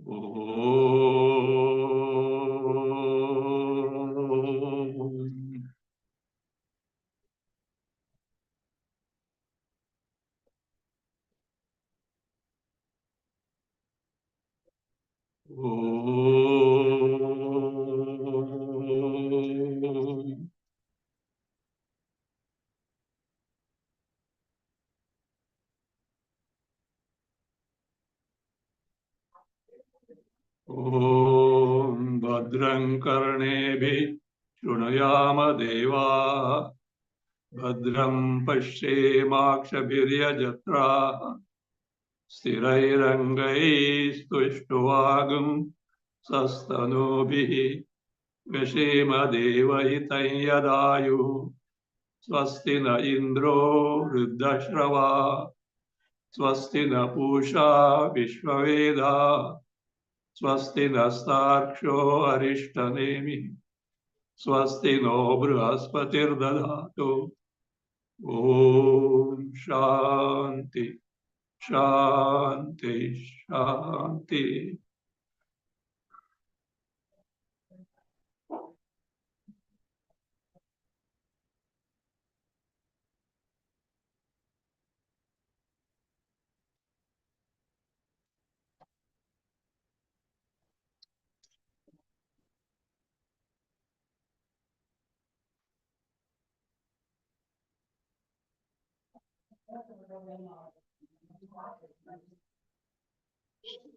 ॐ भद्रं कर्णेभिः शृणुयाम देवाः भद्रं पश्येमाक्षभिर्यजत्राः स्थिरैरङ्गैस्तुष्टुवागुं सस्तनूभिः व्यशेम देवहितं यदायुः स्वस्ति न इन्द्रो वृद्धश्रवा स्वस्ति न पूषा विश्ववेदाः स्वस्ति नस्तार्क्ष्यो अरिष्टनेमिः स्वस्ति नो बृहस्पतिर्दधातु ॐ शान्ति शान्ति शान्ति।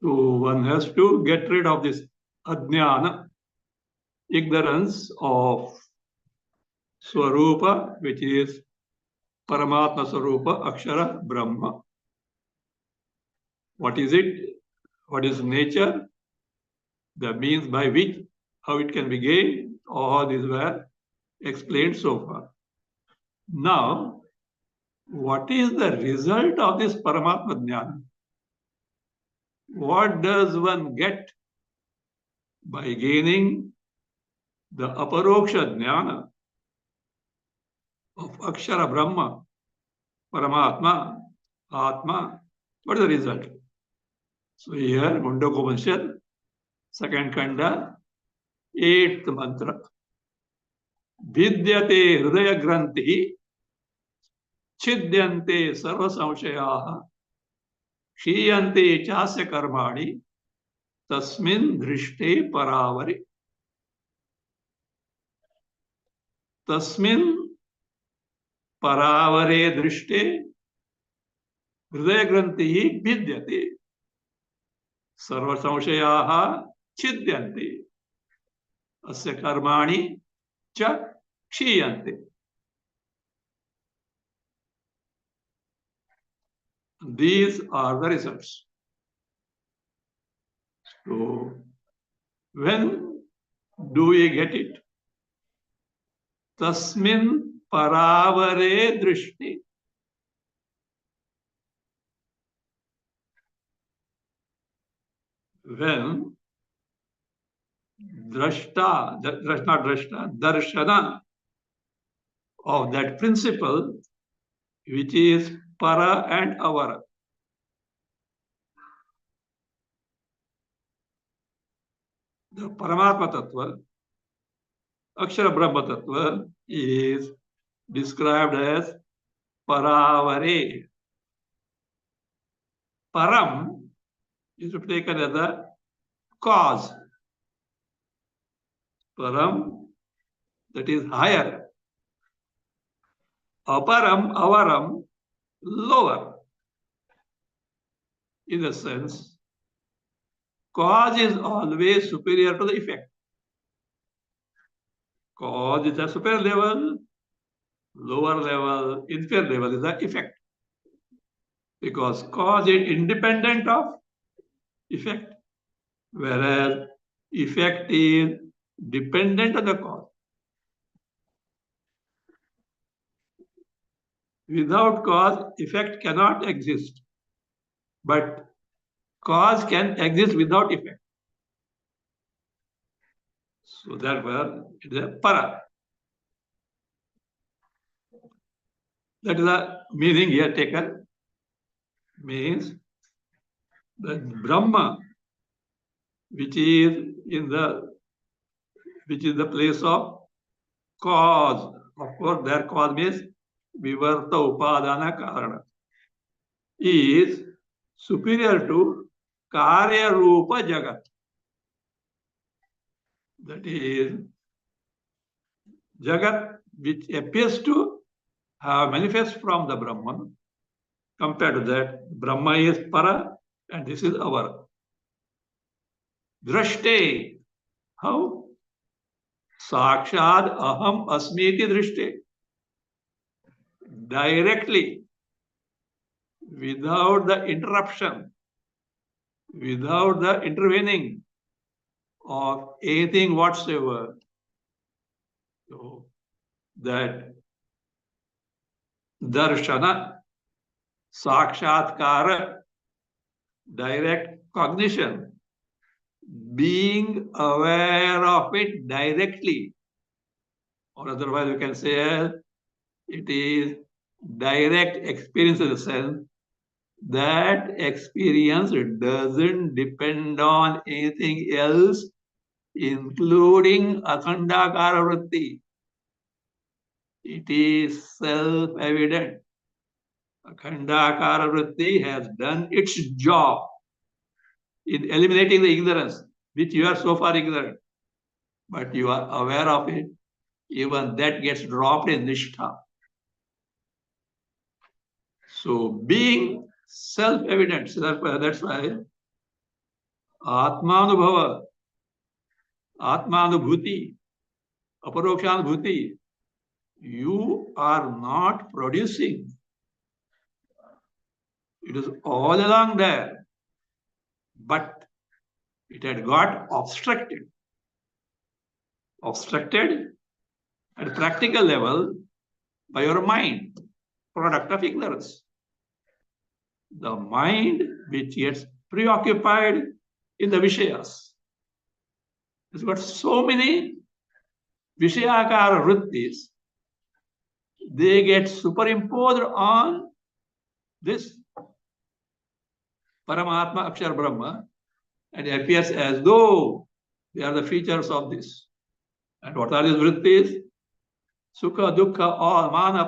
So one has to get rid of this ajnana, ignorance of Swarupa, which is Paramatma Swarupa, Akshara, Brahma. What is it? What is nature? The means by which, how it can be gained, all these were explained so far. Now, what is the result of this Paramatma Jnana? What does one get by gaining the Aparoksha Jnana of Akshara Brahma, Paramatma, Atma? What is the result? So here, Mundakopanishad, second Kanda, 8th mantra. Vidyate Hridaya Granthi, Chidyante Sarva Samshayaha, Shiyante Chasya Karmani, Tasmin Drishte Paravari. Tasmin Paravare Drishte Hridaya Granthi Vidyate Sarva Samshayaha Chidyante Asya Karmani Cha Kshiyante. These are the results. So, when do we get it? Tasmin paravare drishti. When darshana of that principle, which is para and avara. The Paramatma Tattva, Akshara Brahma Tattva, is described as paravare. Param is taken as a cause. Param, that is higher. Aparam, avaram, lower. In a sense, cause is always superior to the effect. Cause is a superior level, lower level, inferior level is the effect. Because cause is independent of effect, whereas effect is dependent on the cause. Without cause, effect cannot exist. But cause can exist without effect. So therefore, it is a para. That is the meaning here taken. Means that Brahma which is the place of cause. Of course, their cause means vivarta upadana karana, is superior to karya rupa jagat. That is jagat which appears to have manifest from the Brahman. Compared to that, Brahma is para and this is avara. Drashte. How? Sakshad aham asmiti drishte. Directly, without the interruption, without the intervening of anything whatsoever. So that darshana, sakshatkara, direct cognition, being aware of it directly, or otherwise you can say it is direct experience in the sense that experience doesn't depend on anything else, including akhandakara vritti. It is self-evident. Akhandakara vritti has done its job in eliminating the ignorance, which you are so far ignorant, but you are aware of it. Even that gets dropped in nishtha. So being self-evident, that's why Atmanubhava, Atmanubhuti, Aparokshanubhuti, you are not producing. It is all along there, but it had got obstructed. Obstructed at practical level by your mind, product of ignorance. The mind which gets preoccupied in the Vishayas. It's got so many Vishayakara vrittis, they get superimposed on this Paramatma Akshar Brahma, and it appears as though they are the features of this. And what are these vrittis? Sukha, dukkha, all, mana,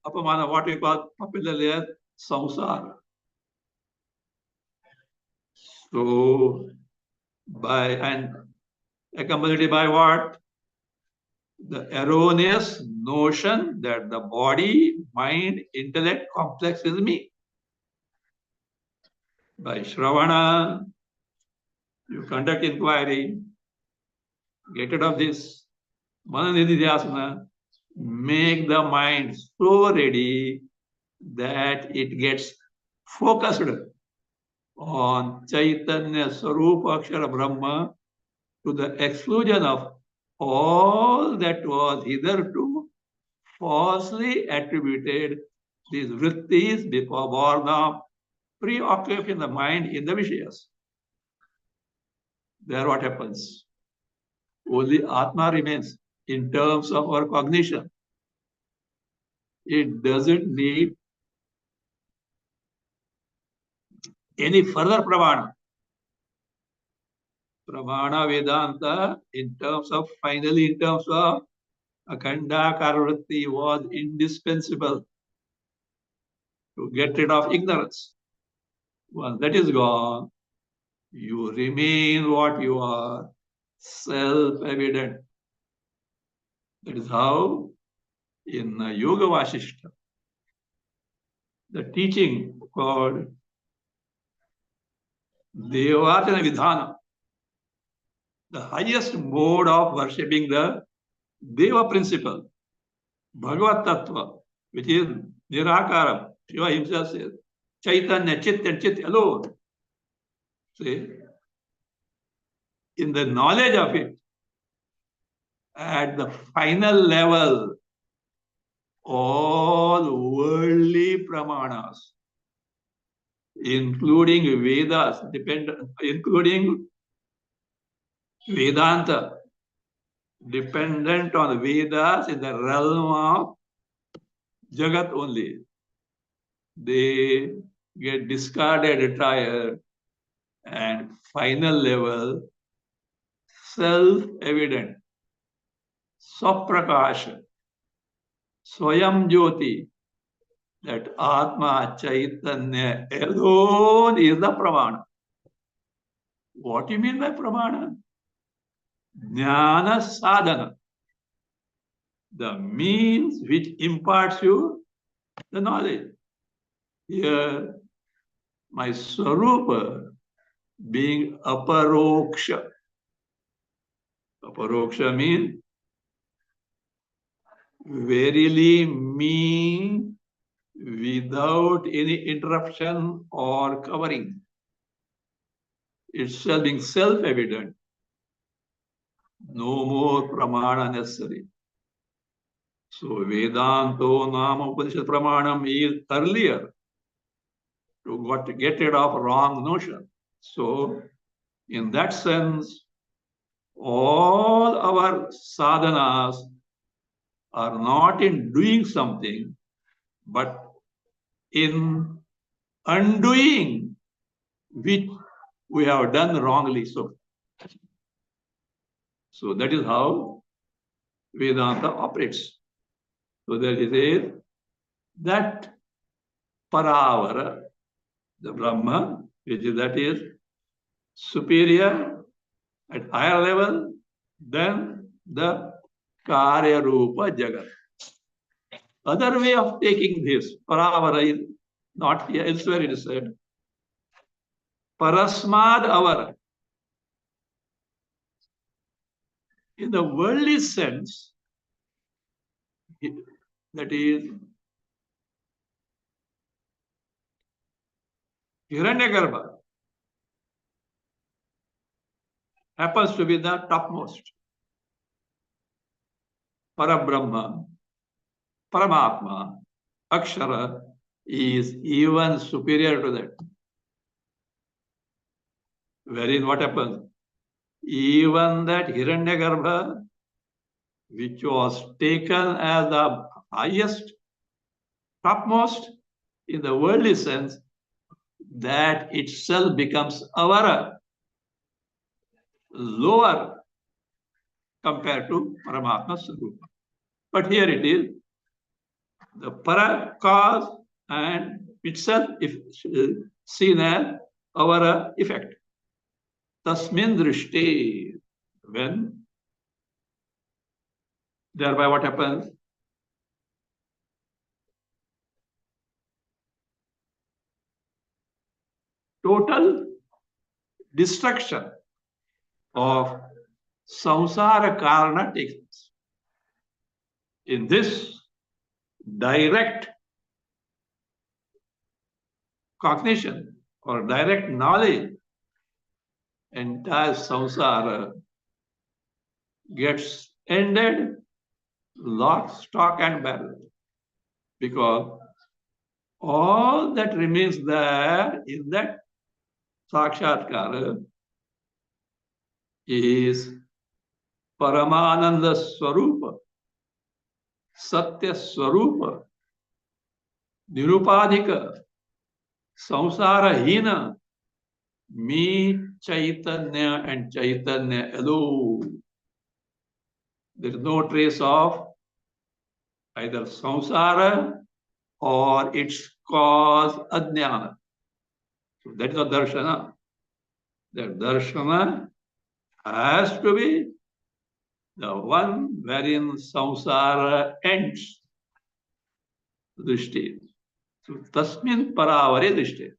apamana, what we call popularly as samsara. So, accompanied by what? The erroneous notion that the body, mind, intellect complex is me. By Shravana, you conduct inquiry, get rid of this. Mananidhyasana, make the mind so ready that it gets focused on Chaitanya Sarupa Akshara Brahma to the exclusion of all that was hitherto falsely attributed these vrittis before born of preoccupying the mind in the Vishayas. There what happens? Only Atma remains in terms of our cognition. It doesn't need any further pramana. Pramana Vedanta, in terms of Akhandakara vritti was indispensable to get rid of ignorance. Once that is gone, you remain what you are, self-evident. That is how in Yoga Vasishta, the teaching called Devatana Vidhana, the highest mode of worshipping the Deva principle, Bhagavat Tattva, which is Nirakaram. Shiva himself says, Chaitanya, Chit and Chit alone. See, in the knowledge of it, at the final level, all worldly pramanas, including Vedas, including Vedanta, dependent on Vedas in the realm of Jagat only. They get discarded, retired, and final level self-evident, Swaprakash, Swayam Jyoti, that Atma Chaitanya alone is the Pramana. What do you mean by Pramana? Jnana sadhana, the means which imparts you the knowledge. Here, my Swarupa being aparoksha. Aparoksha means verily me without any interruption or covering. It's being self-evident. No more pramana necessary. So Vedanto Nama Upanishad Pramanam is earlier to get rid of wrong notion. So in that sense, all our sadhanas are not in doing something, but in undoing which we have done wrongly. So that is how Vedanta operates. So there is that Paravara, the Brahma, that is superior at higher level than the Karya Rupa Jagat. Other way of taking this, Paravara is not here, elsewhere it is said. Parasmad Avara. In the worldly sense, that is Hiranyagarbha happens to be the topmost. Parabrahma, Paramatma, Akshara is even superior to that. Wherein what happens? Even that Hiranyagarbha, which was taken as the highest, topmost in the worldly sense, that itself becomes avara, lower compared to Paramatma Sarupa. But here it is, the para cause and itself if seen as avara effect. Tasmin drishti, when thereby what happens? Total destruction of samsara karana takes place. In this direct cognition or direct knowledge, entire samsara gets ended, lock, stock, and barrel. Because all that remains there is that sakshatkara is Paramananda Swarupa, Satya Swarupa, Nirupadhika, Samsara Hina, me, Chaitanya, and Chaitanya alone. There is no trace of either samsara or its cause ajnana. So that is a darshana. That darshana has to be the one wherein samsara ends. Drishti. So tasmin paravare drishti.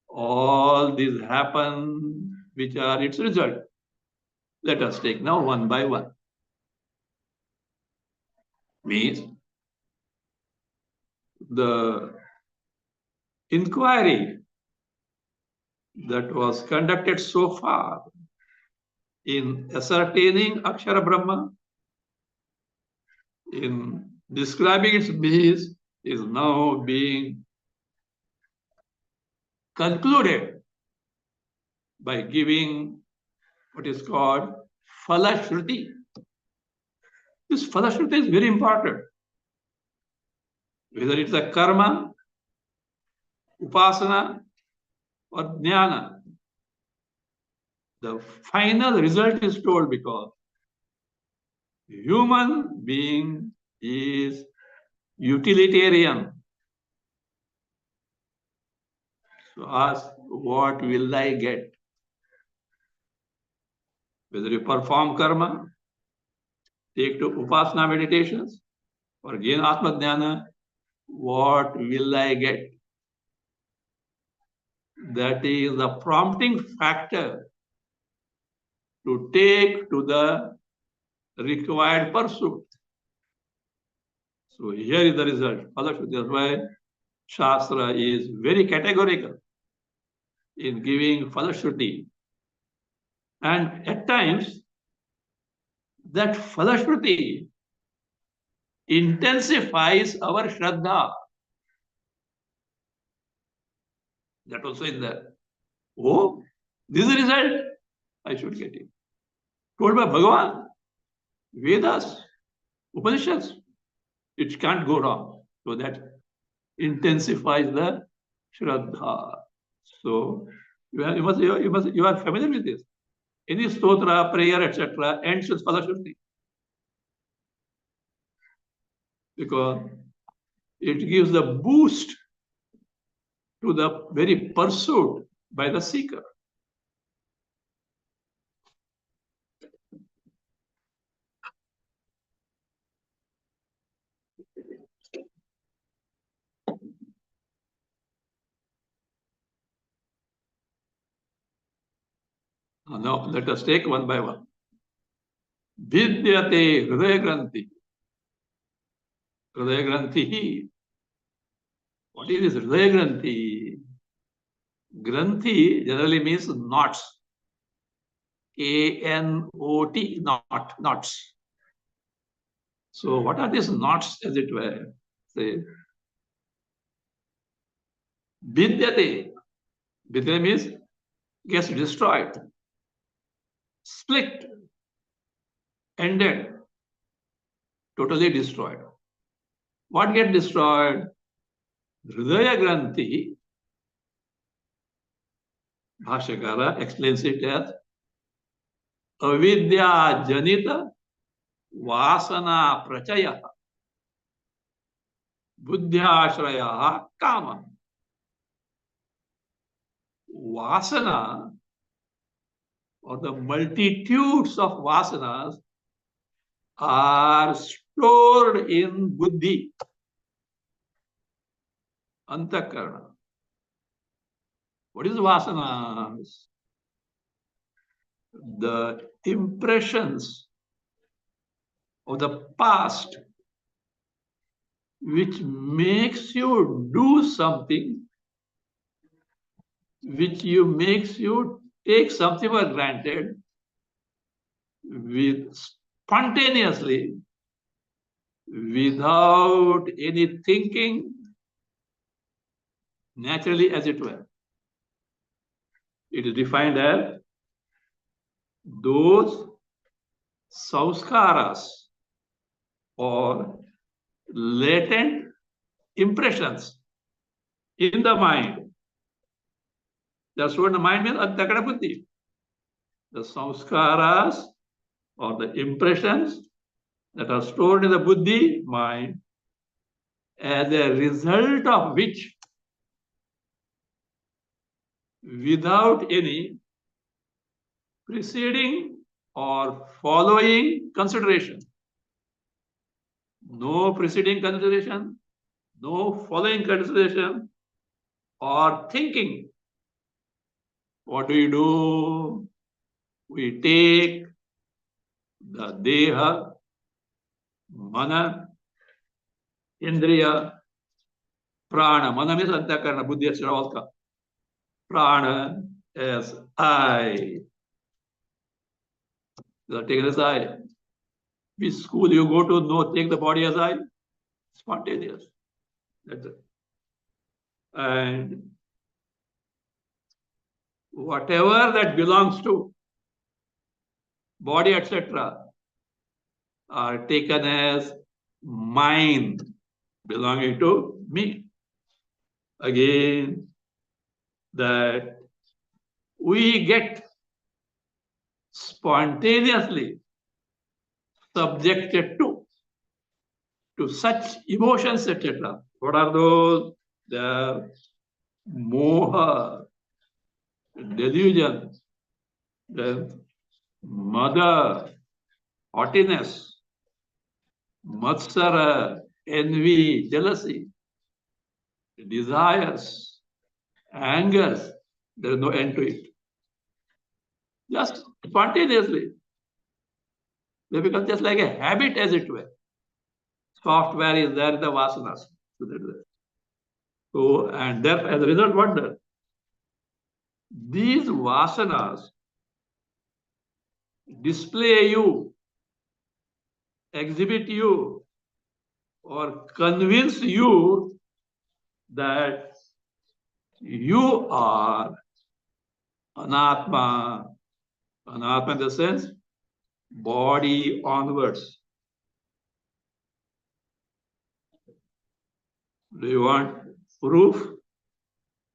All these happen, which are its result. Let us take now one by one. Means the inquiry that was conducted so far in ascertaining Akshara Brahma, in describing its means, is now being concluded by giving what is called Falashruti. This Falashruti is very important. Whether it's a karma, upasana, or jnana, The final result is told because human being is utilitarian. So ask, what will I get? Whether you perform karma, take to upasana meditations, or gain atma jnana, what will I get? That is the prompting factor to take to the required pursuit. So here is the result. That's why Shastra is very categorical in giving Falashruti. And at times, that Falashruti intensifies our Shraddha. That also is there. Oh, this is the result. I should get it. Told by Bhagavan, Vedas, Upanishads, it can't go wrong. So that intensifies the Shraddha. So you are familiar with this. Any stotra, prayer, etc., ends with Falashruti. Because it gives the boost to the very pursuit by the seeker. Now, let us take one by one. Vidyate Hridaya Granthi. Hridaya Granthi. What is this Hridaya Granthi? Granthi generally means knots. K-N-O-T, knots. So what are these knots, as it were? Say, Vidyate. Vidya means gets destroyed, split, ended, totally destroyed. What gets destroyed? Hridaya Granthi. Bhashyakara explains it as avidya janita vasana prachaya buddhyashraya kama. Vasana, or the multitudes of vasanas, are stored in buddhi, antakarana. What is vasanas? The impressions of the past which makes you do something, which makes you take something for granted with spontaneously, without any thinking, naturally, as it were. It is defined as those samskaras or latent impressions in the mind. That's what the mind means, antakara buddhi. The samskaras or the impressions that are stored in the buddhi mind, as a result of which, without any preceding or following consideration, no preceding consideration, no following consideration, or thinking, what do? We take the deha, mana, indriya, prana. Mana means antakarana, buddhi, etc. Prana as I. They are taken as I. Which school you go to, no, take the body as I. Spontaneous. That's it. And whatever that belongs to body, etc., are taken as mind, belonging to me. Again, that we get spontaneously subjected to such emotions, etc. What are those? The moha, delusion, the mother, haughtiness, matsara, envy, jealousy, desires, angers. There is no end to it. Just spontaneously. They become just like a habit, as it were. Software is there in the vasanas. So, and therefore, as a result, what does? These vasanas display you, exhibit you, or convince you that you are anatma. Anatma in the sense, body onwards. Do you want proof,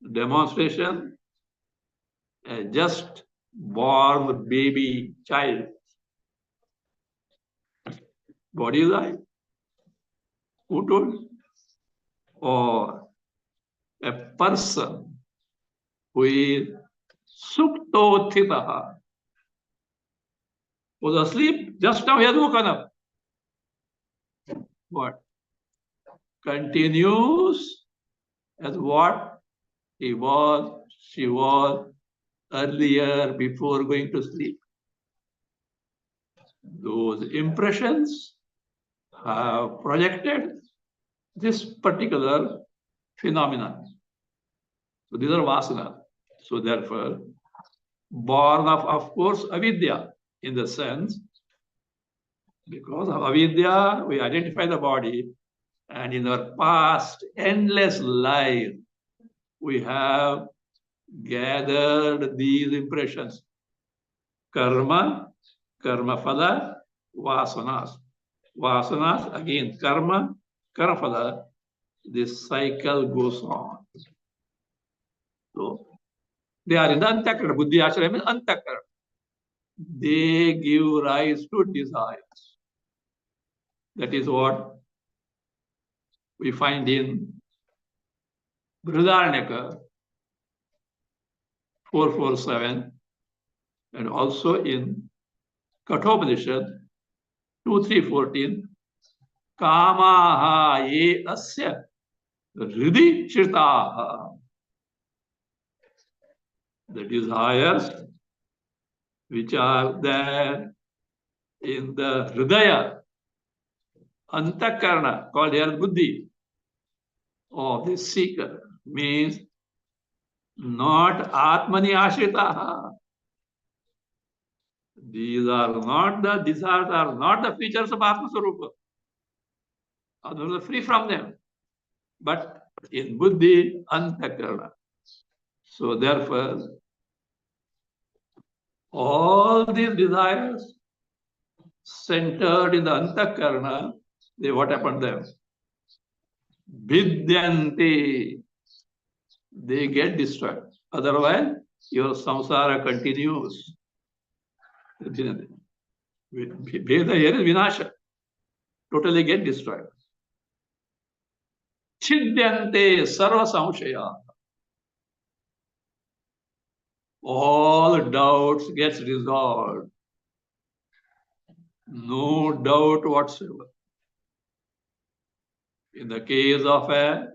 demonstration? A just born baby child. Body is I. Who told? Or a person who is suktotitaha, was asleep, just now he has woken up. What? Continues as what he was, she was earlier before going to sleep. Those impressions have projected this particular phenomenon. So these are vasanas. So therefore, born of course, avidya, in the sense, because of avidya, we identify the body, and in our past endless life, we have gathered these impressions. Karma, karma phala, vasanas. Vasanas, again, karma, karma phala. This cycle goes on. So, they are in the antakarana. Buddhi ashraya means antakarana. They give rise to desires. That is what we find in Brihadaranyaka 447 and also in Kathopanishad 2.3.14. Kamaha ye asya hridhi chirtaha. The desires which are there in the hridaya, antakarana, called here buddhi, of the seeker, means not atmani ashritaha. These are not the desires, are not the features of Atma Swarupa. Others are free from them. But in buddhi, antakarana. So therefore, all these desires centered in the antakarana, what happened there? Vidyanti. They get destroyed. Otherwise, your samsara continues. Veda here is vinasha. Totally get destroyed. Chidyante sarva samshaya. All doubts gets resolved. No doubt whatsoever. In the case of a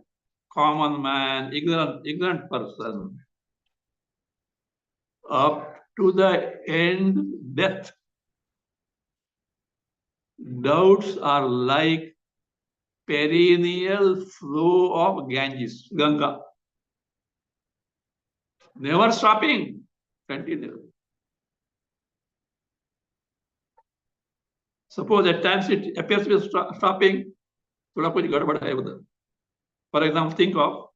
common man, ignorant person, up to the end death, doubts are like perennial flow of Ganges, Ganga. Never stopping, continue. Suppose at times it appears to be stopping, थोड़ा कुछ गड़बड़ है उधर. For example, think of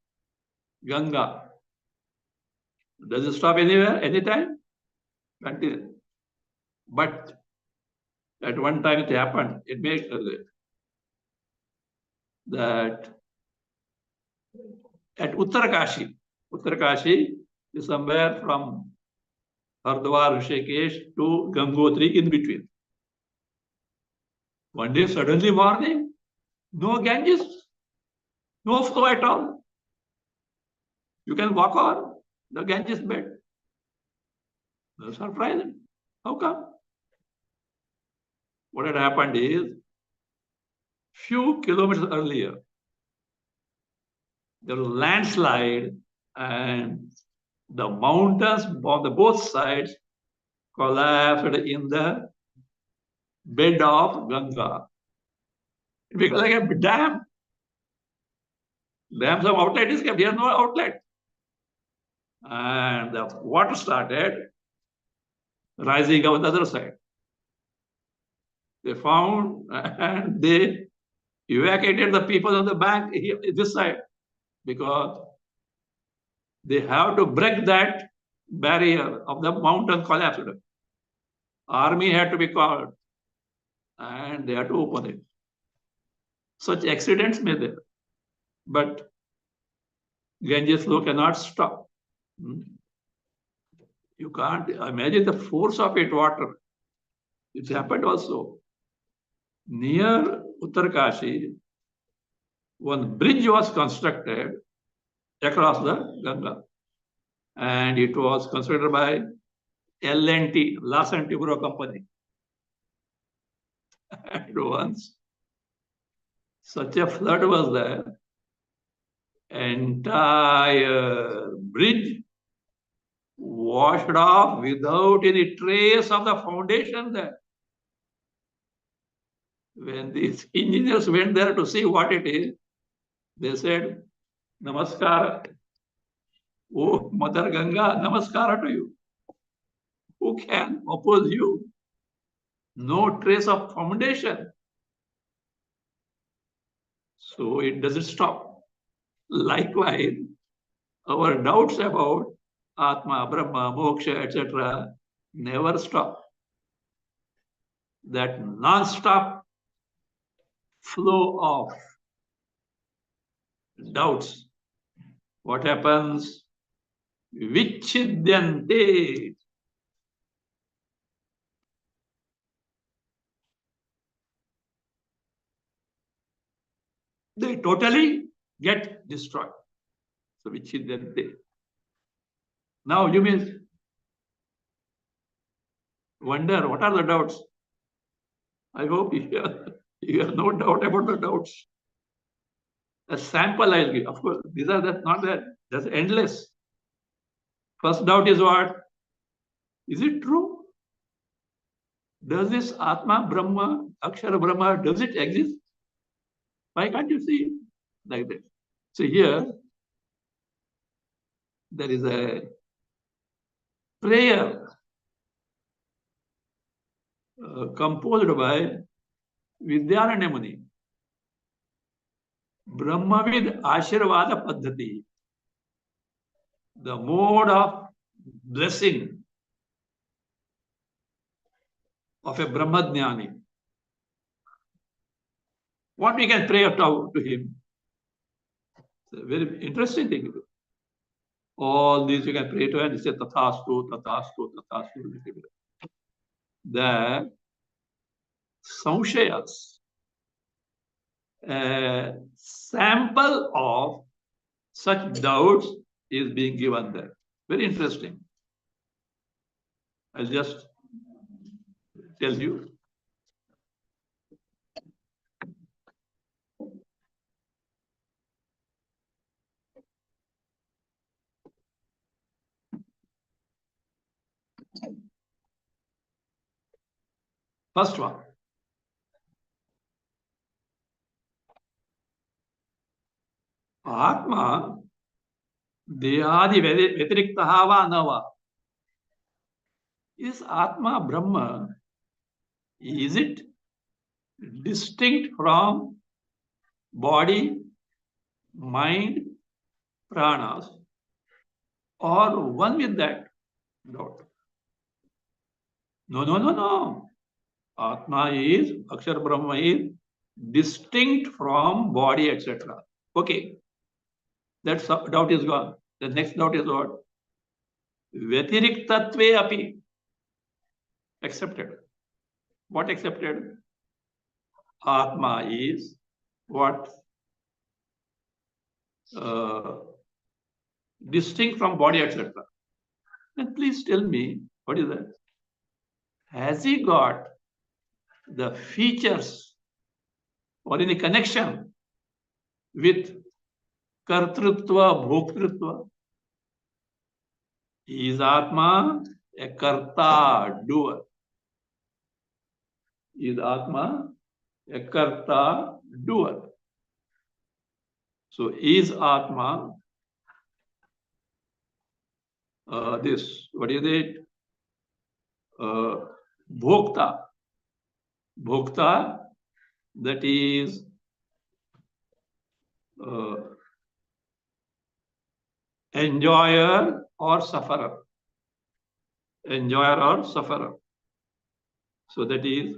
Ganga. Does it stop anywhere, anytime? Continue. But at one time it happened, it makes that at Uttarakashi is somewhere from Hardwar, Rishikesh to Gangotri in between. One day, suddenly morning, no Ganges, no flow at all. You can walk on the Ganges bed. That's surprising. How come? What had happened is, few kilometers earlier, there was a landslide and the mountains on the both sides collapsed in the bed of Ganga. It became like a dam. Dams have outlet is kept. Here no outlet. And the water started rising on the other side. They found and they evacuated the people on the bank here, this side, because they have to break that barrier of the mountain collapsed. Army had to be called and they had to open it. Such accidents may there, but Ganges flow cannot stop. You can't imagine the force of it, water. It happened also. Near Uttarkashi, one bridge was constructed across the Ganga. And it was constructed by L&T, Larsen Tibro Company. And once such a flood was there, entire bridge washed off without any trace of the foundation there. When these engineers went there to see what it is, they said, Namaskar. Oh, Mother Ganga, Namaskar to you. Who can oppose you? No trace of foundation. So it doesn't stop. Likewise, our doubts about Atma, Brahma, Moksha, etc. never stop. That non-stop flow of doubts. What happens? Vichidyante. They totally get destroyed. So Vichidyante. Now you may wonder, what are the doubts? I hope you have no doubt about the doubts. A sample I'll give. Of course, these are not that. That's endless. First doubt is what? Is it true? Does this Atma, Brahma, Akshara Brahma, does it exist? Why can't you see it like that? So here, there is a prayer composed by Vidyananda Muni. Brahmavid Ashirvada Paddhati. The mode of blessing of a Brahmadhyani. What we can pray to him? It's a very interesting thing. All these you can pray to and say Tathastu, Tathastu, Tathastu. The Samshayas, a sample of such doubts is being given there. Very interesting. I'll just tell you. First one. Atma Dehadi Vyatiriktaha va nava. Is Atma Brahma, is it distinct from body, mind, pranas, or one with that? Doubt. No. Atma is, Akshar Brahma is distinct from body, etc. Okay. That doubt is gone. The next doubt is what? Vyatiriktatve api. Accepted. What accepted? Atma is what? Distinct from body, etc. Then please tell me, what is that? Has he got the features or any connection with kartrutva, bhoktrutva? Is Atma a karta, doer? Is Atma a karta, doer? So is Atma this, what is it? Bhokta. Bhokta, that is enjoyer or sufferer. Enjoyer or sufferer. So that is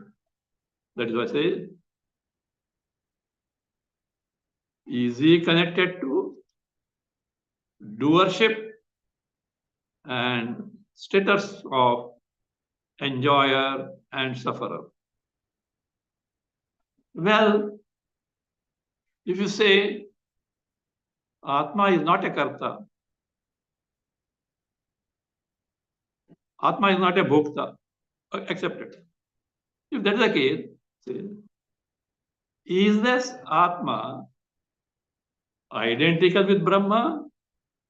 what I say. Is he connected to doership and status of enjoyer and sufferer? Well, if you say Atma is not a karta, Atma is not a bhokta, accepted. If that is the case, say, is this Atma identical with Brahma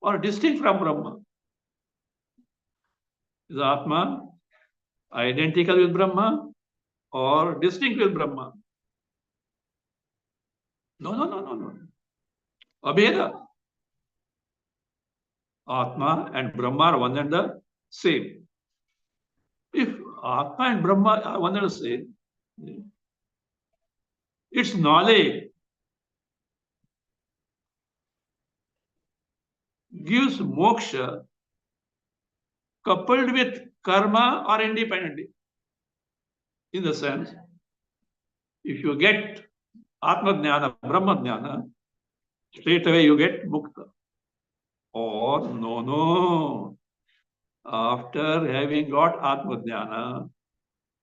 or distinct from Brahma? Is Atma identical with Brahma or distinct with Brahma? No. Abheda. Atma and Brahma are one and the same. If Atma and Brahma are one and the same, its knowledge gives moksha coupled with karma or independently. In the sense, if you get Atma Jnana, Brahma Jnana, straight away you get mukta. Or no. After having got Atma Jnana,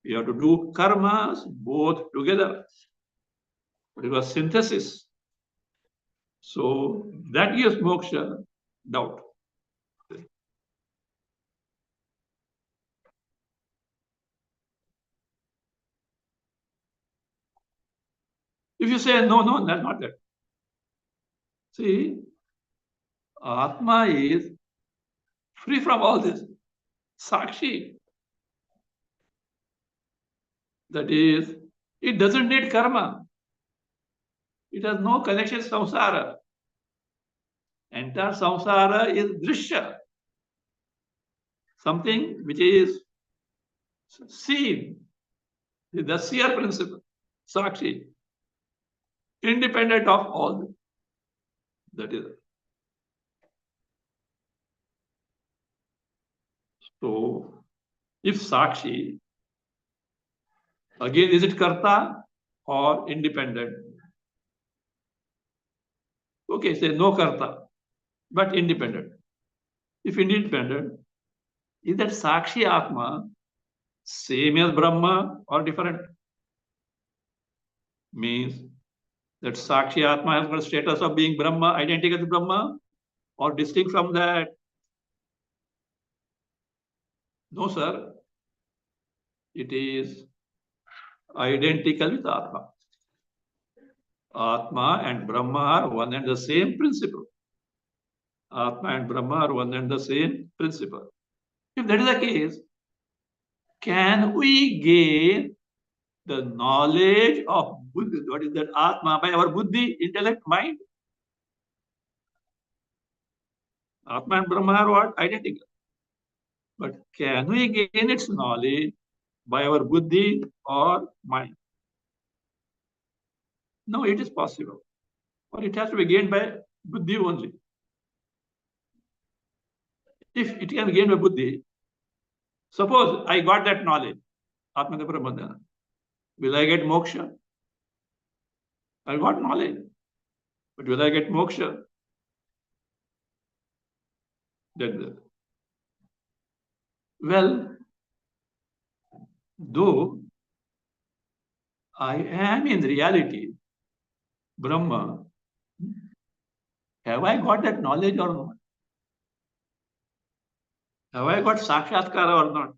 you have to do karmas both together. It was synthesis. So that gives moksha, doubt. If you say no, that's not that. See, Atma is free from all this. Sakshi. That is, it doesn't need karma. It has no connection with samsara. Entire samsara is drishya. Something which is seen. The seer principle. Sakshi. Independent of all this. That is. So, if Sakshi, again, is it karta or independent? Okay, say no karta, but independent. If independent, is that Sakshi Atma same as Brahma or different? Means that Sakshi Atma has got status of being Brahma, identical to Brahma, or distinct from that? No, sir. It is identical with Atma. Atma and Brahma are one and the same principle. Atma and Brahma are one and the same principle. If that is the case, can we gain the knowledge of Buddha, what is that Atma, by our buddhi, intellect, mind? Atma and Brahma are what? Identical. But can we gain its knowledge by our buddhi or mind? No, it is possible. Or it has to be gained by buddhi only. If it can be gained by buddhi, suppose I got that knowledge, Atma Brahma, will I get moksha? I got knowledge, but will I get moksha? That's it. Well, though I am in reality Brahma, have I got that knowledge or not? Have I got Sakshatkara or not?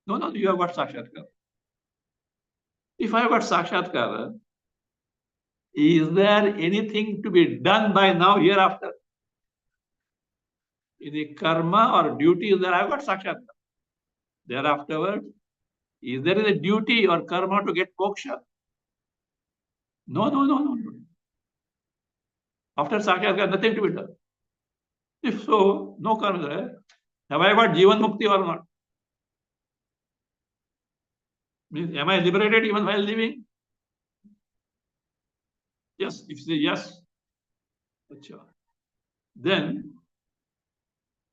No, no, you have got Sakshatkara. If I have got Sakshatkara, is there anything to be done by now hereafter? Any karma or duty is there? I have got Sakshatkara. Thereafterward, is there a duty or karma to get moksha? No, no, no, no, no. After Sakshatkara, nothing to be done. If so, no karma there. Have I got Jivan Mukti or not? Means, am I liberated even while living? Yes. If you say yes, achha. Then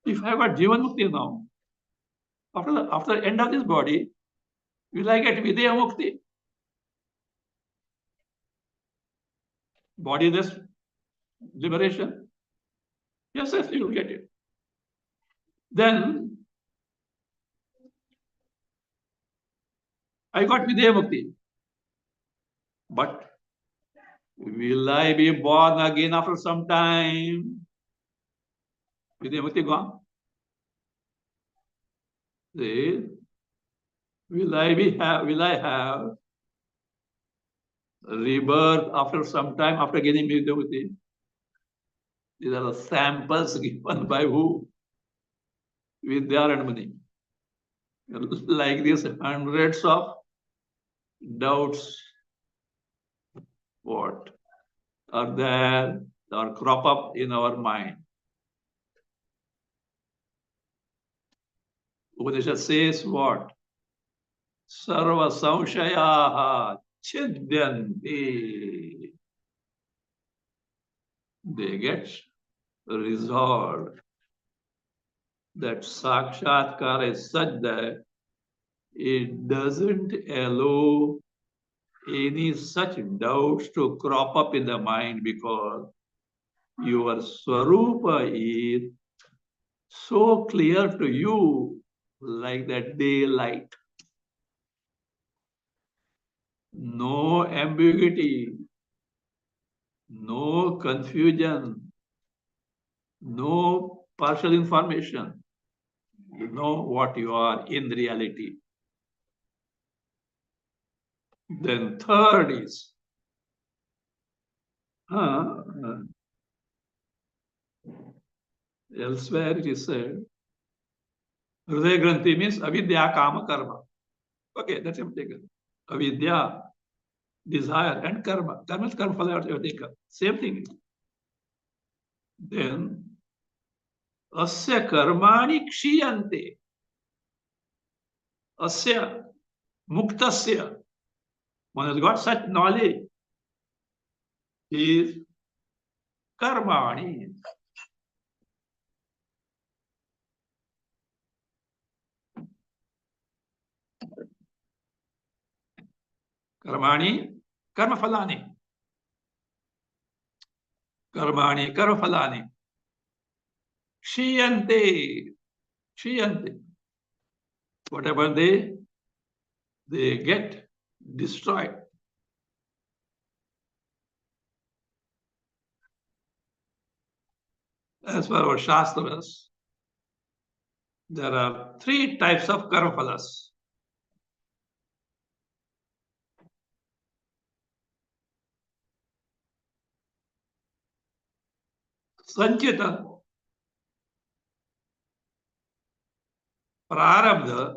if I have got Jivan Mukti now, after the end of this body, will I get Videha Mukti? Bodiless liberation? Yes, yes, you will get it. Then I got Videha Mukti. But will I be born again after some time? Videha Mukti gone. See, will I have rebirth after some time after getting Videha Mukti? These are the samples given by who? Vidyaranmani. Like this, hundreds of doubts what are there or crop up in our mind. Upanishad says what? Sarva samshayaha chidyanti. They get resolved. That sakshatkar is such that it doesn't allow any such doubts to crop up in the mind because your swarupa is so clear to you like that daylight. No ambiguity, no confusion, no partial information. You know what you are in reality. Then third is elsewhere it is said, Hridaya Granthi means avidya kama karma. Okay, that's taken. Avidya, desire, and karma. Karma is karma phala. Same thing. Then asya karmani kshiyante. Asya muktasya. One has got such knowledge. He is karmani. Karmani, karma phalani. Karmani, karma phalani. Kshiyante. Kshiyante. Whatever they get destroyed. As per our Shastras, there are three types of karma phalas. Sanchita, Prarabdha,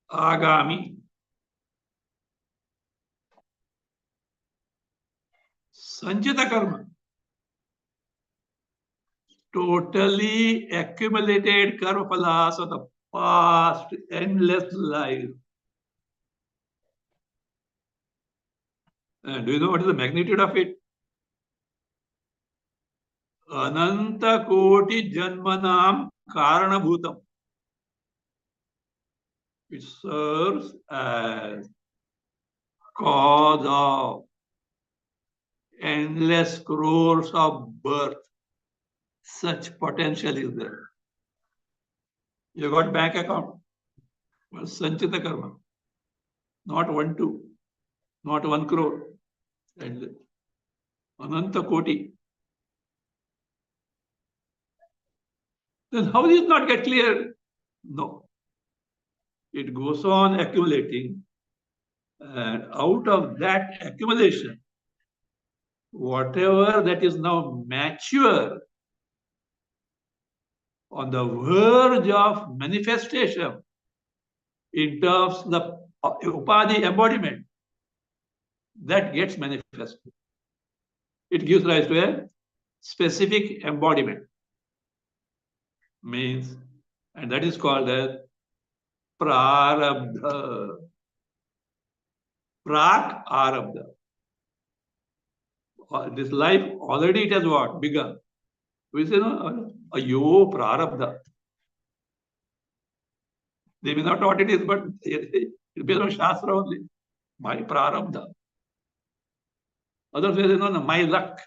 Agami. Sanchita karma, totally accumulated karma phalas of the past endless life. And do you know what is the magnitude of it? Ananta Koti Janmanam Karanabhutam. It serves as cause of endless crores of birth. Such potential is there. You got bank account. Well, Sanchita karma. Not 1, 2, not 1 crore. And Ananta Koti. Then how does it not get clear? No. It goes on accumulating. And out of that accumulation, whatever that is now mature, on the verge of manifestation in terms of the upadhi embodiment, that gets manifested. It gives rise to a specific embodiment. Means, and that is called as prarabdha. Prak arabdha. This life already it has what? Begun. We say, no, ayo prarabdha. They may not know what it is, but it's based on Shastra only. My prarabdha. Others say, no, my luck,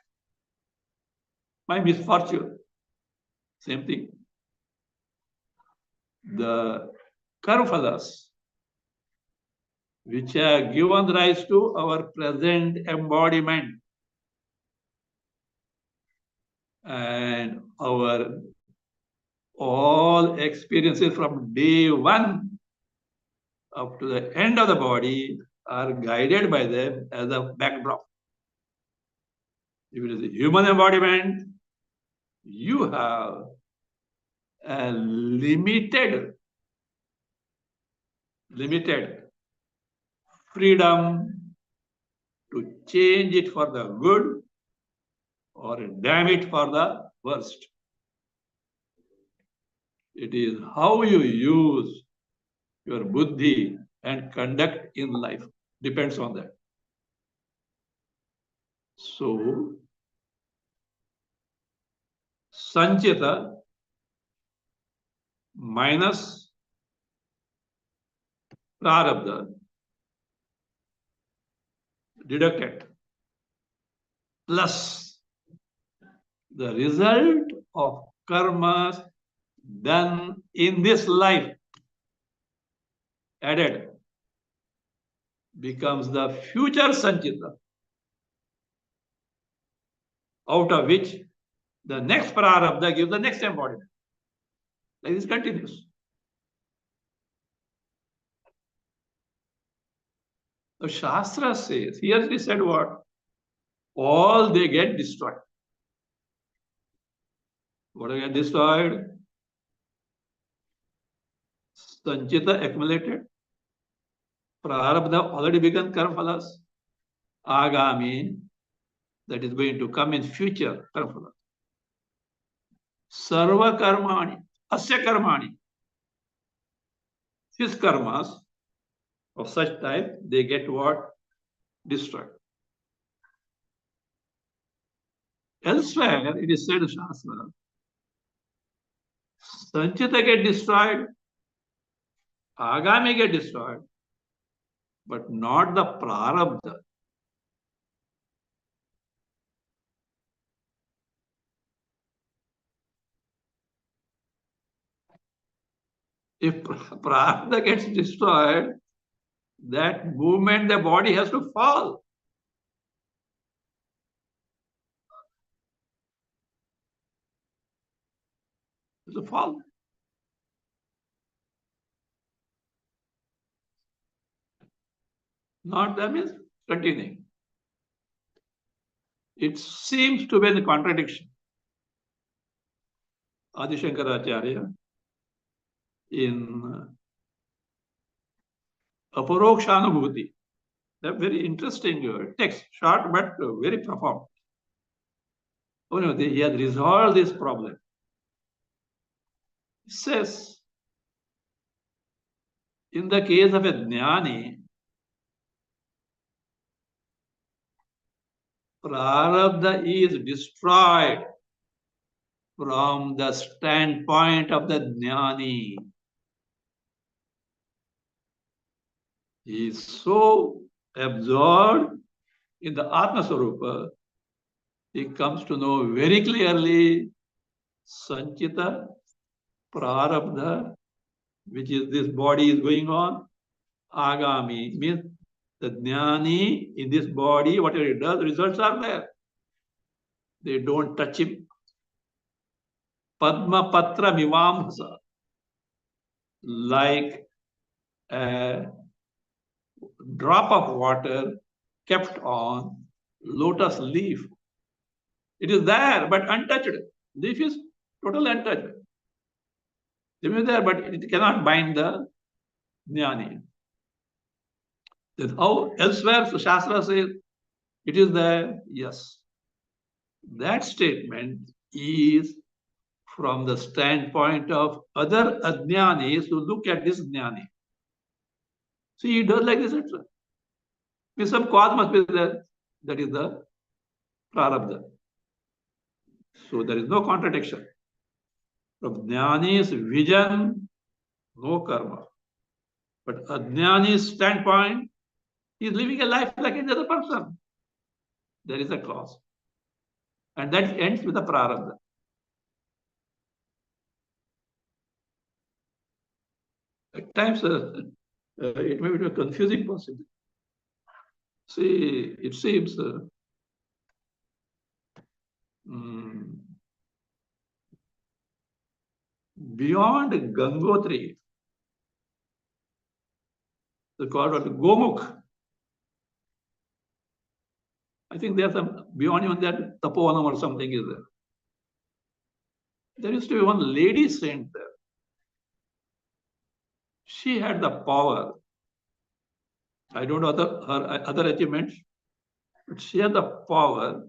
my misfortune. Same thing. The karmaphalas, which have given rise to our present embodiment and our all experiences from day one up to the end of the body are guided by them as a backdrop. If it is a human embodiment, you have a limited freedom to change it for the good or damn it for the worst. It is how you use your buddhi and conduct in life. Depends on that. So, sanchita minus prarabdha deducted plus the result of karmas done in this life added becomes the future sanchita, out of which the next prarabdha gives the next embodiment. Like this continues. The Shastra says, here he said what? All they get destroyed. What get destroyed? Sanchita accumulated. Prarabdha already begun karmaphalas. Agami, that is going to come in future karmaphalas. Sarva karmani, asya karmani. His karmas of such type, they get what? Destroyed. Elsewhere, it is said in Shastra, Sanchita get destroyed, Agami get destroyed, but not the prarabdha. If prarabdha gets destroyed, that movement, the body has to fall. To fall. Not that means continuing. It seems to be in contradiction. Adi Shankaracharya in Aparokshanubhuti, a very interesting text, short but very profound. Oh, no, he has resolved this problem. He says, in the case of a jnani, prarabdha is destroyed from the standpoint of the jnani. He is so absorbed in the Atma Swarupa, he comes to know very clearly Sanchita, Prarabdha, which is this body is going on. Agami means the jnani in this body, whatever it does, results are there. They don't touch him. Padma patra mivamsa, like a drop of water kept on lotus leaf. It is there, but untouched. Leaf is totally untouched. Leaf is there, but it cannot bind the jnani. Then how elsewhere the Shastra says it is there? Yes. That statement is from the standpoint of other ajnanis who look at this jnani. See, he does like this, etc. Some cause must be there. That is the prarabdha. So there is no contradiction. From jnani's vision, no karma. But ajnani's standpoint, he is living a life like any other person. There is a cause. And that ends with the prarabdha. At times, it may be confusing possibly. See, it seems beyond Gangotri, the god of Gomukh, I think there's some beyond even that Tapovanam or something is there. There used to be one lady saint there. She had the power. I don't know her other achievements, but she had the power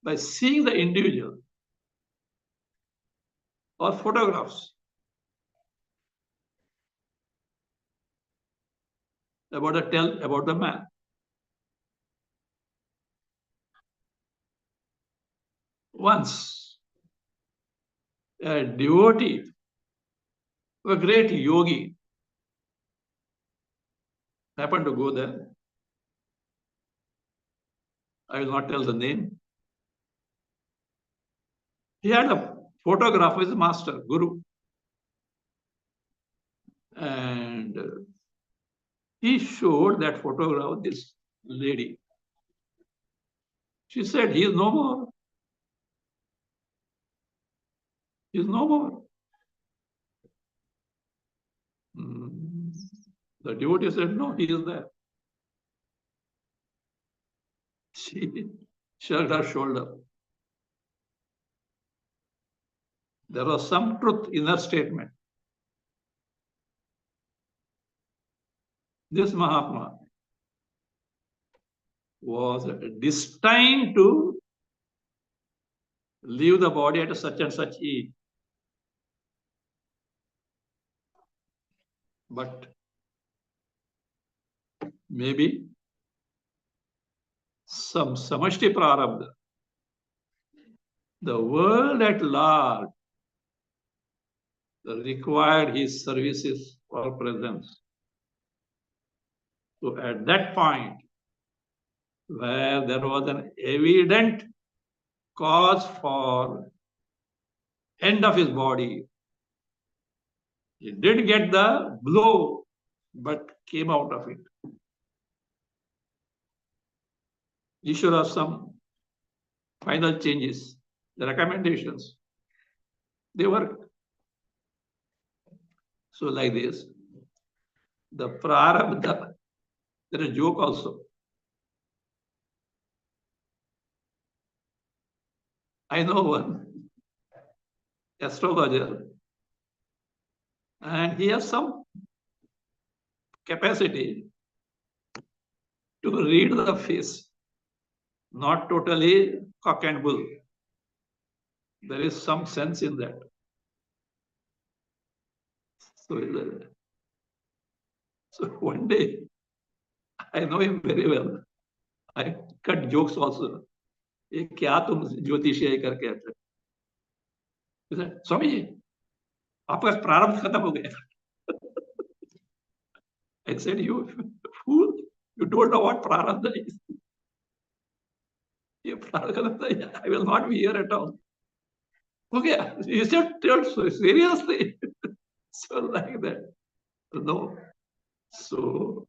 by seeing the individual or photographs about the man. Once a devotee, a great yogi, happened to go there. I will not tell the name. He had a photograph of his master, Guru. And he showed that photograph of this lady. She said, he is no more. He is no more. The devotee said, no, he is there. She shrugged her shoulder. There was some truth in her statement. This Mahatma was destined to leave the body at such and such age. But maybe some samashti prarabdha, the world at large required his services or presence. So at that point, where there was an evident cause for end of his body, he did get the blow, but came out of it. Issue of some final changes, the recommendations, they worked. So like this, the prarabdha, there is a joke also. I know one astrologer, and he has some capacity to read the face, not totally cock and bull. There is some sense in that. So one day, I know him very well. I cut jokes also. ये क्या तुम ज्योतिषी करके आते? स्वामी जी, आपका प्रारब्ध खत्म हो गया. I said, you fool, you don't know what prarabdha is. I will not be here at all. Okay, you said, seriously. So like that. No. So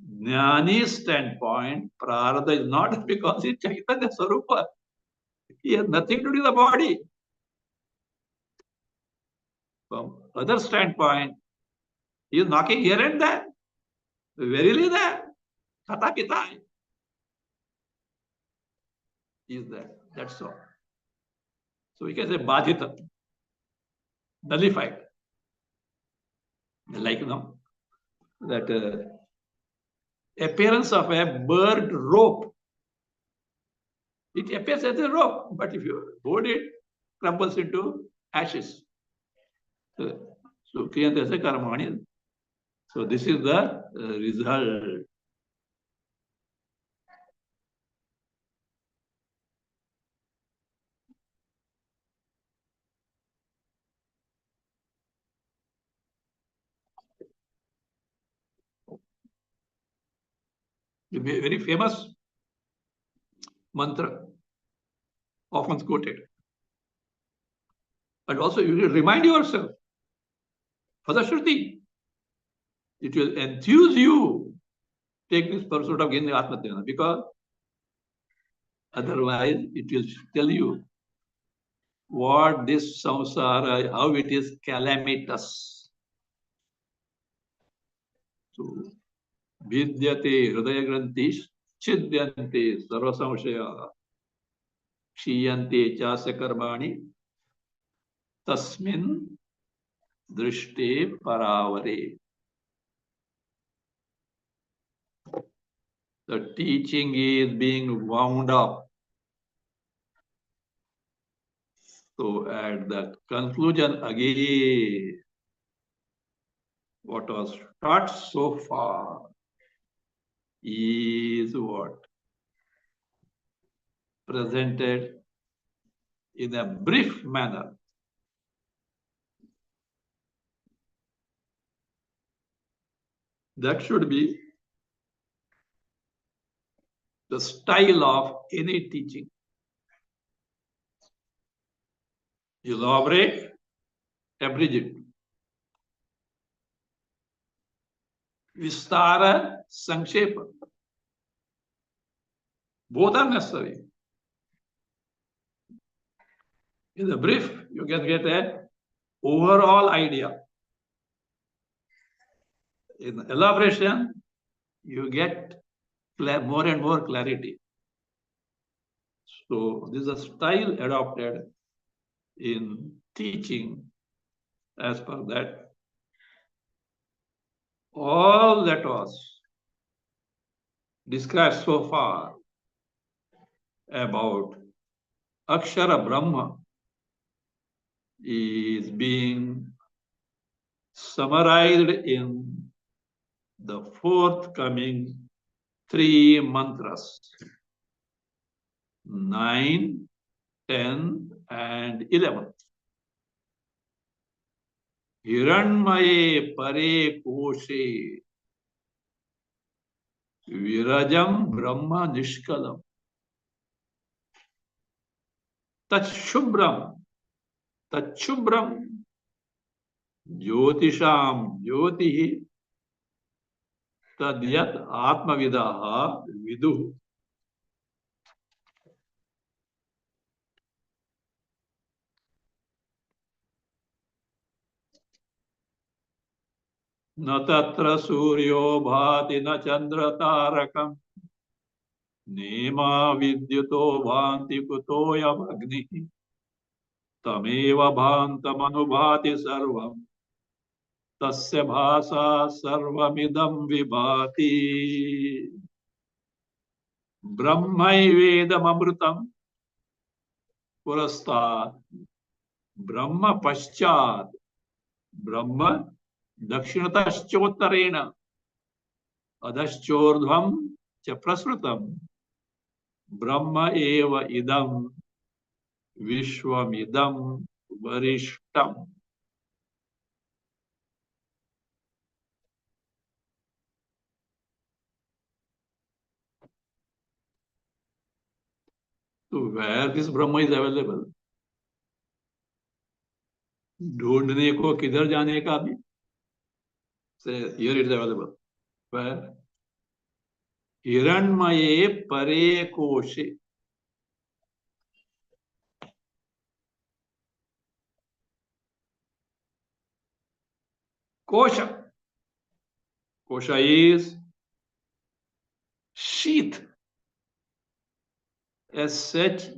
Jnani's standpoint, Prarabdha is not because it's Chaitanya Swarupa. He has nothing to do with the body. From other standpoint, he is knocking here and there. Verily there. Kata Pita is there. That's all. So we can say Bhajita, nullified. Like that appearance of a bird rope. It appears as a rope, but if you hold it, crumbles into ashes. So Kriyante as a karmani. So this is the result. A very famous mantra, often quoted. And also you will remind yourself for the Shruti. It will enthuse you. Take this pursuit of gaining Atmadhyana, because otherwise it will tell you what this samsara, how it is calamitous. So, vidyate hridaya grantis, chidyante sarva samshaya, kshiyante chasya karmani, tasmin drishte paravare. The teaching is being wound up. So at the conclusion again, what was taught so far is what? Presented in a brief manner. That should be the style of any teaching. Elaborate, abridge it. Vistara, sankshepa. Both are necessary. In the brief, you can get an overall idea. In elaboration, you get more and more clarity. So this is a style adopted in teaching. As per that, all that was described so far about Akshara Brahma is being summarized in the forthcoming 3 mantras, 9, 10, and 11. Hiranmaye pare koshe virajam brahma nishkalam tachshubram ज्योतिषाम ज्योति तद्यत आत्मविदाः विदुः. न तत्र सूर्यो भाति न चंद्र तारकम् नेमा विद्युतो भान्ति कुतोऽयम् अग्निः तमेव भान्तमनुभाति सर्वम् तस्य भासा सर्वमिदं विभाति. ब्रह्मैवेदमृतं पुरस्तात् ब्रह्म पश्चात् ब्रह्म दक्षिणतश्चोत्तरेण अधश्चोर्ध्वं च प्रसृतं ब्रह्म एव इदं विश्वमिदं वरिष्ठम्. So where this Brahma is available? ढूंढने को किधर जाने का भी? Here it is available. Where? हिरण्मये परे कोशे. Kosha. Kosha is sheath. Sheath.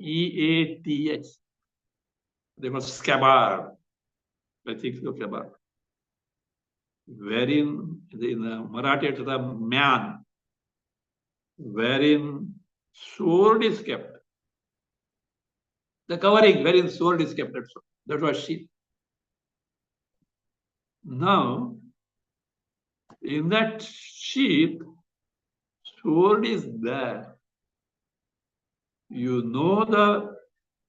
They were scabbard. I think so, scabbard. Wherein, in Marathi, it is a man, wherein sword is kept. The covering wherein sword is kept. That was sheath. Now, in that sheath, sword is there. You know the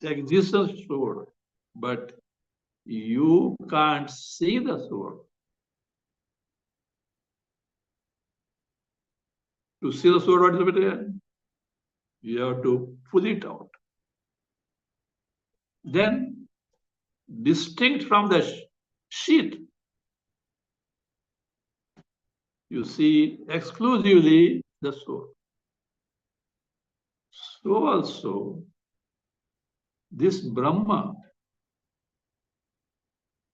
existence of sword, but you can't see the sword. To see the sword, what is the material? You have to pull it out. Then, distinct from the sheath, you see exclusively the sword. So also, this Brahma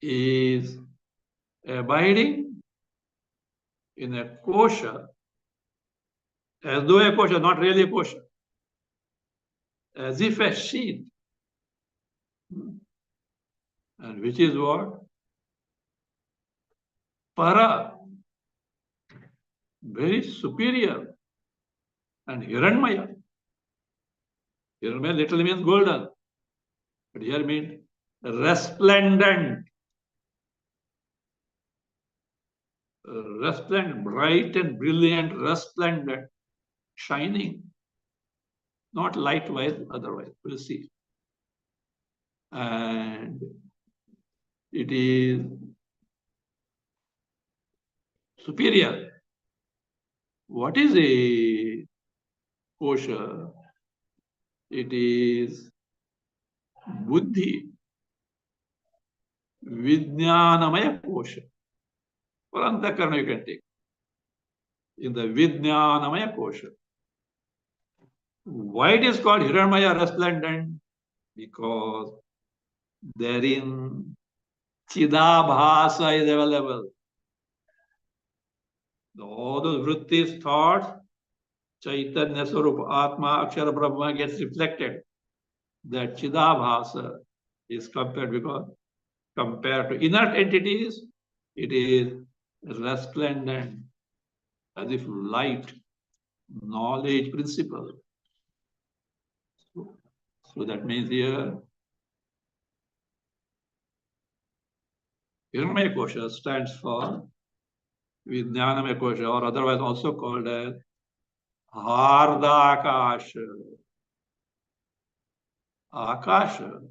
is abiding in a kosha, as though a kosha, not really a kosha, as if a sheath. And which is what? Para, very superior, and Hiranmaya. Hiranmaya literally means golden, but here means resplendent. Resplendent, bright and brilliant, resplendent, shining, not light-wise, otherwise. We'll see. And it is superior. What is a kosha? It is buddhi, vijnanamaya kosha. For antakarna you can take. In the vijnanamaya kosha. Why it is called Hiranmaya resplendent? Because therein Chidabhasa is available. All those vrittis, thoughts, Chaitanya Swarupa, Atma, Akshara Brahma gets reflected. That Chidabhasa is compared to inert entities, it is resplendent, as if light, knowledge principle. So that means here, Hiranmaya Kosha stands for Vijnanamaya Kosha, or otherwise also called as Hardakasha. Akasha,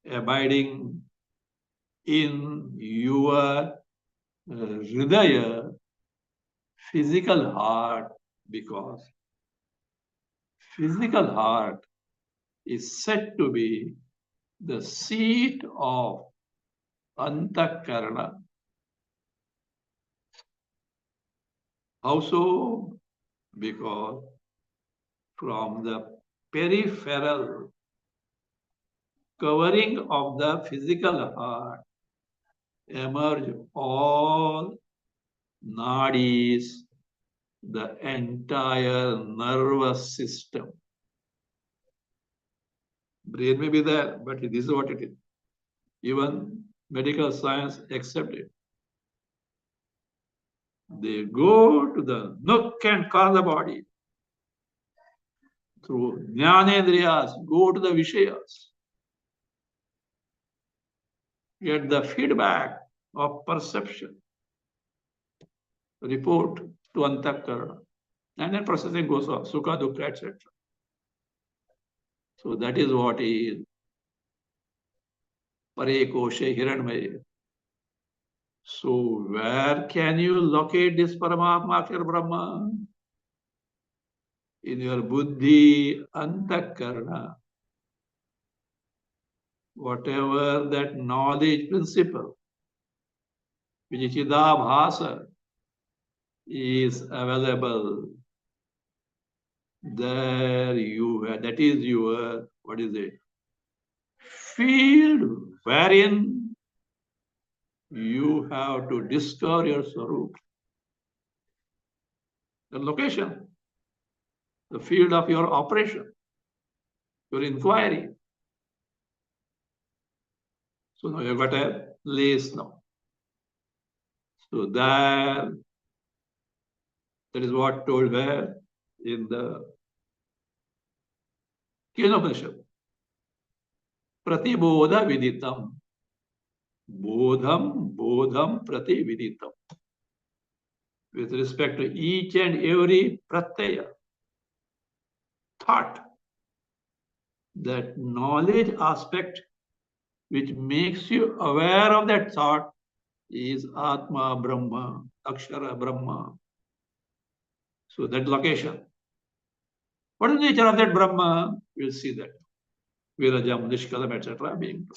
abiding in your Hridaya, physical heart, because physical heart is said to be the seat of Antakarana. How so? Because from the peripheral covering of the physical heart emerge all nadis, the entire nervous system. Brain may be there, but this is what it is. Even medical science accept it. They go to the nook and corner of the body through jnanendriyas, go to the vishayas, get the feedback of perception, report to antakarana, and then processing goes on, sukha, dukkha, etc. So that is what is pare koshe hiranmaya. So where can you locate this Paramatma Akshara Brahma? In your buddhi antakarana. whatever that knowledge principle, which is Chidabhasa, is available, there you have, that is your, what is it? Field wherein you have to discover your Swarup. The location, the field of your operation, your inquiry. So now you've got a place now. So that is what told where in the Kenopanishad. Pratibodha viditam. Bodham prati viditam. With respect to each and every pratyaya, thought, that knowledge aspect which makes you aware of that thought is Atma Brahma, Akshara Brahma. So that location. What is the nature of that Brahma? We'll see that. Virajam, Nishkalam, etc. being.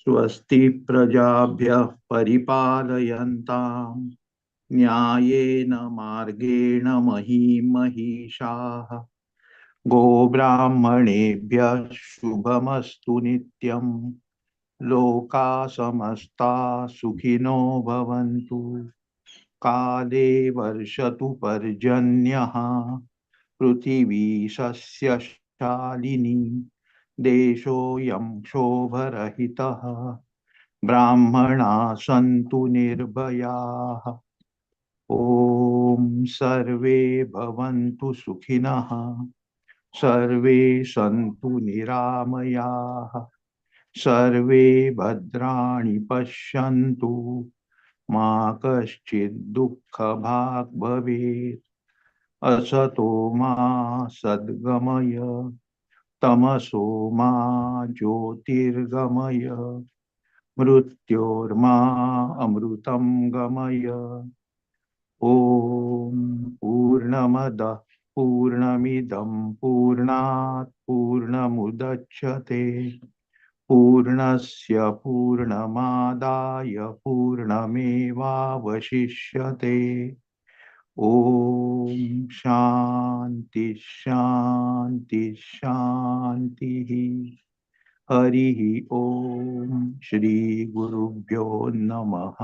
स्वस्ति प्रजाभ्यः परिपालयन्ताम् न्यायेन मार्गेण महीं महिषाः गोब्राह्मणेभ्यः शुभमस्तु नित्यम् लोकाः समस्ताः सुखिनो भवन्तु काले वर्षतु पर्जन्यः पृथिवी सस्यशालिनी देशोऽयं क्षोभरहितः ब्राह्मणाः सन्तु निर्भयाः ॐ सर्वे भवन्तु सुखिनः सर्वे सन्तु निरामयाः सर्वे भद्राणि पश्यन्तु मा कश्चित् दुःखभाग् भवेत् असतो मा सद्गमय तमसो मा ज्योतिर्गमय मृत्योर्मा अमृतं गमय ॐ पूर्णमदः पूर्णमिदं पूर्णात् पूर्णमुदच्यते पूर्णस्य पूर्णमादाय पूर्णमेवावशिष्यते ॐ शान्ति शान्ति शान्तिः हरिः ॐ श्री गुरुभ्यो नमः।